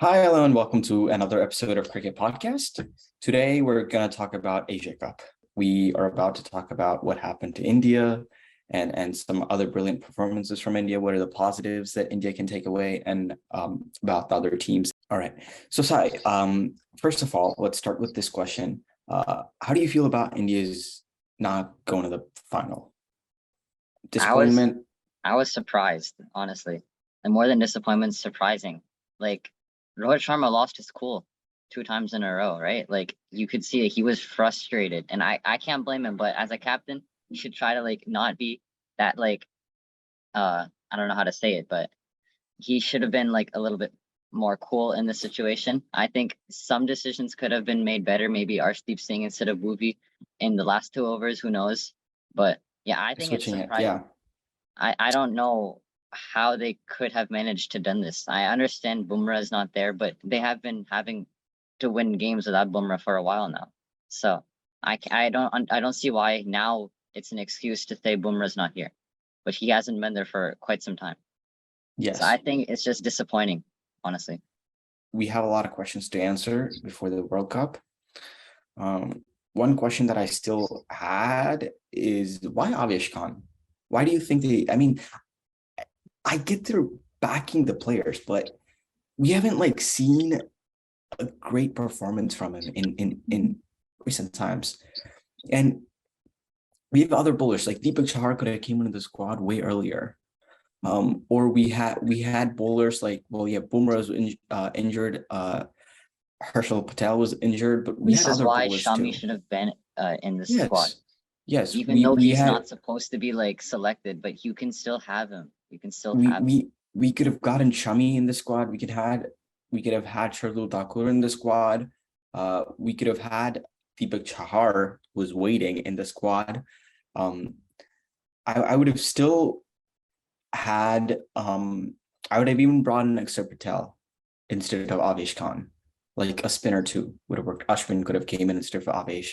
Hi, hello, and welcome to another episode of CricCut Podcast. Today, we're going to talk about Asia Cup. We are about to talk about what happened to India and some other brilliant performances from India. What are the positives that India can take away, and about the other teams. All right. So, Sai, first of all, let's start with this question. How do you feel about India's not going to the final? Disappointment? I was surprised, honestly. And more than disappointment, surprising. Like, Rohit Sharma lost his cool 2 times in a row, right? Like, you could see that he was frustrated. And I can't blame him, but as a captain, he should try to not be that I don't know how to say it, but he should have been a little bit more cool in the situation. I think some decisions could have been made better. Maybe Arshdeep Singh instead of Bhuvi in the last 2 overs, who knows? But yeah, I think it's Switching it, surprising. yeah. I don't know how they could have managed to done this. I understand Bumrah is not there, but they have been having to win games without Bumrah for a while now. So I don't see why now it's an excuse to say Bumrah's not here, but he hasn't been there for quite some time. Yes. So I think it's just disappointing, honestly. We have a lot of questions to answer before the World Cup. One question that I still had is, why Avesh Khan? Why do you think I get they're backing the players, but we haven't seen a great performance from him in recent times. And we have other bowlers like Deepak Chahar could have came into the squad way earlier. Or we had bowlers like, Bumrah was injured, Harshal Patel was injured, but this is why Shami should have been in the squad. Yes, even though he's not supposed to be selected, but you can still have him. You can still have him. We could have gotten Shami in the squad. We could have had Shardul Thakur in the squad. We could have had Deepak Chahar was waiting in the squad. I would have still had I would have even brought in Akshar Patel instead of Avesh Khan. Like a spinner too would have worked. Ashwin could have came in instead of Avesh.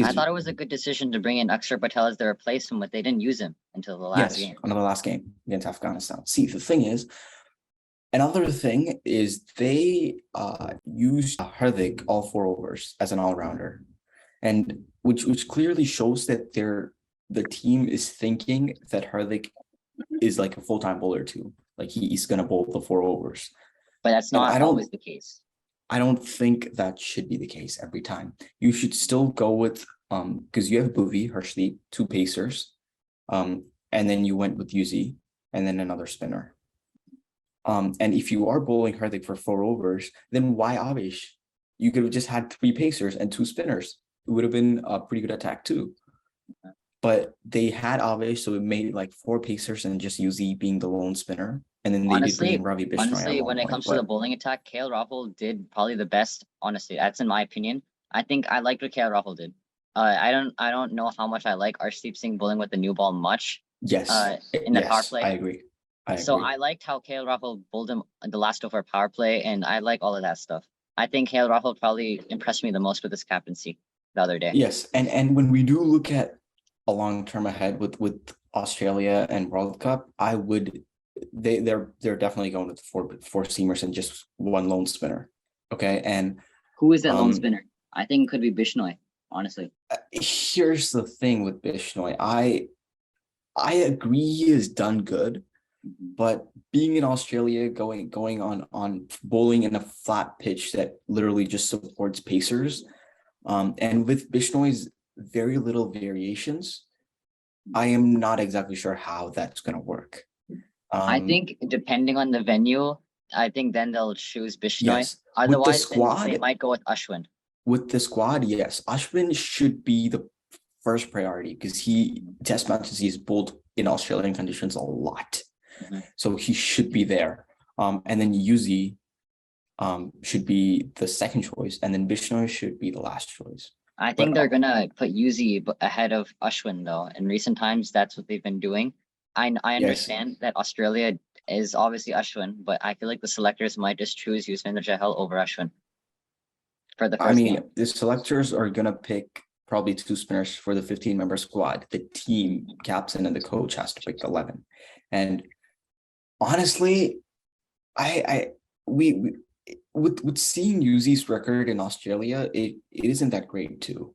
I thought it was a good decision to bring in Akshar Patel as the replacement, but they didn't use him until the last game. Until the last game against Afghanistan. See, the thing is, another thing is they used Hardik all 4 overs as an all-rounder, and which clearly shows that the team is thinking that Hardik is like a full-time bowler too. Like he's gonna bowl the 4 overs. But that's not always the case. I don't think that should be the case every time. You should still go with because you have Bhuvi, Harshdeep, 2 pacers, and then you went with Yuzi, and then another spinner. And if you are bowling Hardik for 4 overs, then why Avesh? You could have just had 3 pacers and 2 spinners. It would have been a pretty good attack too. But they had Avesh, so it made 4 pacers and just Yuzi being the lone spinner. And then they did bring in Ravi Bishnoi. Honestly, when it comes to the bowling attack, KL Rahul did probably the best. Honestly, that's in my opinion. I think I liked what KL Rahul did. I don't know how much I like Arshdeep Singh bowling with the new ball much. Yes. In the power play. I agree. So I liked how KL Rahul bowled him the last over power play, and I like all of that stuff. I think KL Rahul probably impressed me the most with his captaincy the other day. Yes, and when we do look at a long term ahead with Australia and World Cup, they're definitely going with 4 seamers and just 1 lone spinner. Okay, and who is that lone spinner? I think it could be Bishnoi, honestly. Here's the thing with Bishnoi. I agree he has done good, but being in Australia, going on bowling in a flat pitch that literally just supports pacers, and with Bishnoi's very little variations, I am not exactly sure how that's going to work. I think depending on the venue, I think then they'll choose Bishnoi. Yes. Otherwise, they might go with Ashwin. With the squad, yes, Ashwin should be the first priority because test matches he's bowled in Australian conditions a lot, so he should be there. And then Yuzi should be the second choice, and then Bishnoi should be the last choice. I think they're gonna put Yuzi ahead of Ashwin though. In recent times, that's what they've been doing. I understand that Australia is obviously Ashwin, but I feel like the selectors might just choose Yuzvendra Chahal over Ashwin for the first game. The selectors are gonna pick probably 2 spinners for the 15-member squad. The team captain and the coach has to pick 11. And honestly, we with seeing Yuzi's record in Australia, it isn't that great too.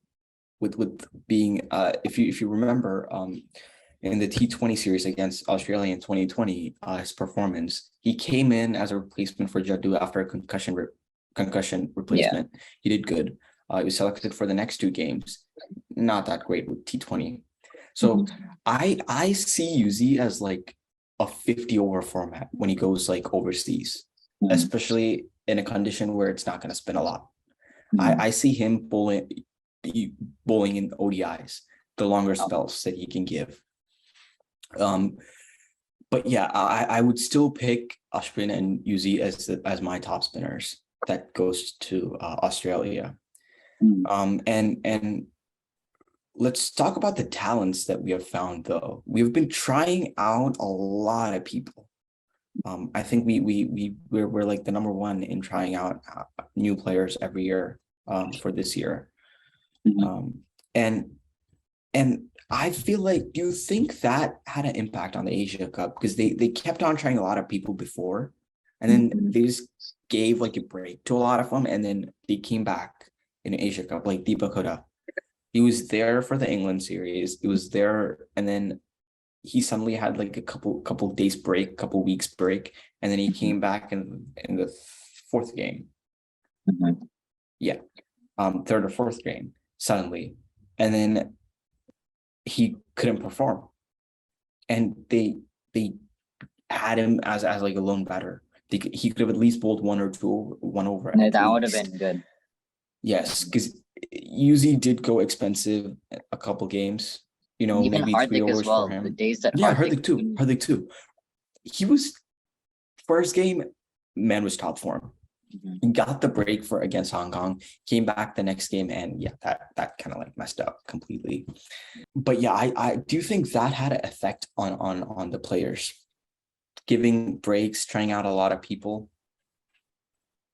With being if you remember in the T20 series against Australia in 2020, his performance, he came in as a replacement for Jaddu after a concussion Yeah. replacement. He did good. He was selected for the next two games. Not that great with T20. So I see Yuzi as like a 50 over format when he goes like overseas, especially in a condition where it's not going to spin a lot. I see him bowling in ODIs, the longer spells that he can give. But yeah, I would still pick Ashwin and Yuzi as my top spinners. That goes to Australia. And let's talk about the talents that we have found, though. We've been trying out a lot of people. I think we're like the number one in trying out new players every year for this year. And I feel like, do you think that had an impact on the Asia Cup? Because they kept on trying a lot of people before, and then they just gave like a break to a lot of them, and then they came back in Asia Cup, like Deepak Hooda. He was there for the England series. He was there, and then he suddenly had like a couple days break, couple weeks break, and then he came back in the fourth game. Yeah, third or fourth game suddenly, and then he couldn't perform, and they had him as like a lone batter. He could have at least bowled one over. No, that would have been good. Yes, because Yuzi did go expensive a couple games. You know, Even maybe 3 Hardik overs as well. for him. The days that Hardik too. He was first game, man was top form. He got the break for against Hong Kong, came back the next game, and yeah, that kind of like messed up completely. But yeah, I do think that had an effect on the players, giving breaks, trying out a lot of people.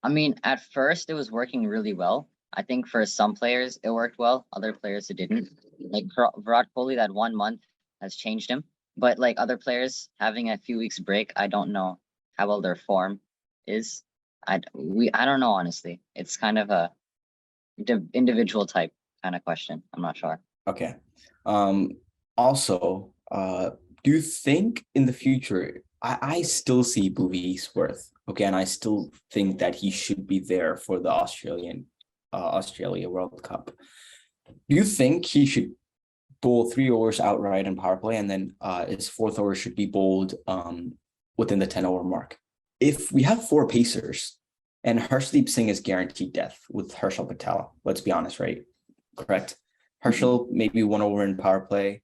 I mean, at first it was working really well. I think for some players it worked well, other players it didn't. Like Virat Kohli, that 1 month has changed him. But like other players having a few weeks break, I don't know how well their form is. I don't know, honestly. It's kind of a individual type kind of question. I'm not sure. Okay. Also, do you think in the future, I still see Bhuvisworth, okay, and I still think that he should be there for the Australia World Cup. Do you think he should bowl 3 overs outright in power play, and then his 4th over should be bowled within the 10 over mark? If we have 4 pacers, and Harshdeep Singh is guaranteed death with Harshal Patel, let's be honest, right? Correct. Harshal maybe 1 over in power play.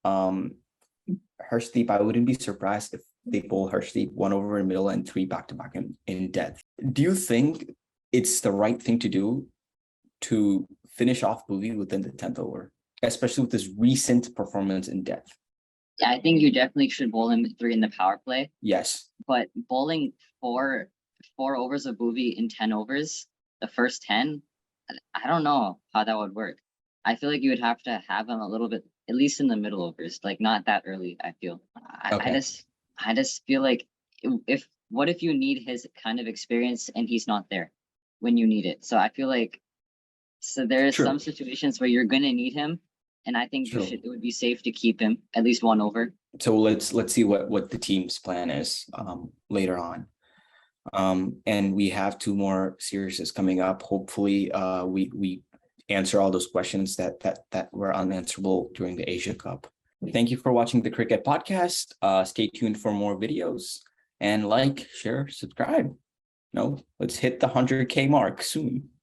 Harshdeep, I wouldn't be surprised if they bowl Harshdeep 1 over in middle and 3 back-to-back in death. Do you think it's the right thing to do to finish off Bhuvi within the 10th over, especially with this recent performance in death? Yeah, I think you definitely should bowl him 3 in the power play. Yes. But bowling 4 overs of Bhuvi in 10 overs, the first 10, I don't know how that would work. I feel like you would have to have him a little bit, at least in the middle overs, like not that early, I feel. Okay. I just feel like what if you need his kind of experience and he's not there when you need it? So I feel like there is some situations where you're gonna need him, and I think it would be safe to keep him at least 1 over. So let's see what the team's plan is later on. And we have 2 more series coming up. Hopefully, we answer all those questions that were unanswerable during the Asia Cup. Thank you for watching the CricCut Podcast. Stay tuned for more videos, and like, share, subscribe. Let's hit the 100K mark soon.